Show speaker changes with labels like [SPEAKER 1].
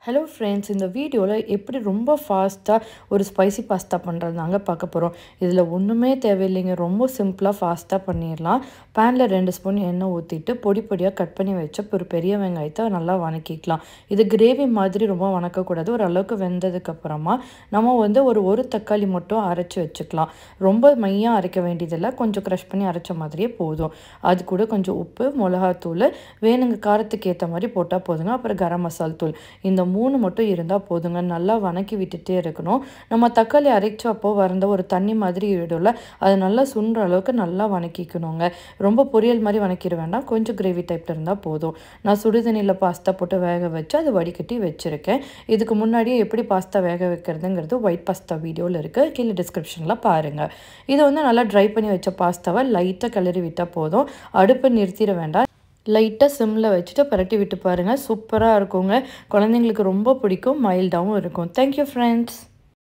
[SPEAKER 1] Hello friends, இந்த வீடியோல எப்படி ரொம்ப ஃபாஸ்டா ஒரு ஸ்பைசி பாஸ்தா பண்றதுதாங்க பார்க்க போறோம். இதுல ஒண்ணுமே தேவையில்லைங்க. ரொம்ப சிம்பிளா ஃபாஸ்டா பண்ணிரலாம். panல 2 ஸ்பூன் எண்ணெய் ஊத்திட்டு பொடி பொடியா கட் பண்ணி வச்ச ஒரு பெரிய வெங்காயத்தை நல்லா வதக்கிக்கலாம். இது கிரேவி மாதிரி ரொம்ப வதக்க கூடாது. ஒரு அளவுக்கு வெந்ததுக்கு அப்புறமா நம்ம ஒரு தக்காளி மட்டும் அரைச்சு வச்சுக்கலாம். ரொம்ப மையா அரைக்க வேண்டியதில்லை. கொஞ்சம் கிரஷ் பண்ணி அரைச்ச மாதிரியே போதும். அது கூட கொஞ்சம் உப்பு, மிளகாய்த்தூள் வேணுங்க காரத்துக்கு ஏத்த மாதிரி போட்டா போதுங்க. அப்புறம் கரம் மசால் தூள். இந்த 3 மட்டும் இருந்தா போதுங்க. நல்லா வதக்கி விட்டுட்டே இருக்கணும். நம்ம தக்காளி அரைச்சப்போ வந்த ஒரு தண்ணி மாதிரி விடும்ல, அது நல்லா சுண்டுற அளவுக்கு நல்லா வதக்கிக்கணுங்க. ரொம்ப பொரியல் மாதிரி வதக்கிட வேண்டாம். கொஞ்சம் கிரேவி டைப்ல இருந்தா போதும். நான் சுடுதண்ணில பாஸ்தா போட்டு வேக வச்சு அது வடிகட்டி வச்சிருக்கேன். இதுக்கு முன்னாடியே எப்படி பாஸ்தா வேக வைக்கிறதுங்கிறது ஒயிட் பாஸ்தா வீடியோல இருக்கு. கீழே டிஸ்கிரிப்ஷன்ல பாருங்க. இது நல்லா ட்ரை பண்ணி வச்ச பாஸ்தாவை லைட்டா கிளறி விட்டா போதும். அடுப்பை நிறுத்திட வேண்டாம். லைட்டாக சிம்மில் வச்சுட்டு பரட்டி விட்டு பாருங்கள். சூப்பராக இருக்குங்க. குழந்தைங்களுக்கு ரொம்ப பிடிக்கும். மைல்டாகவும் இருக்கும். Thank you friends.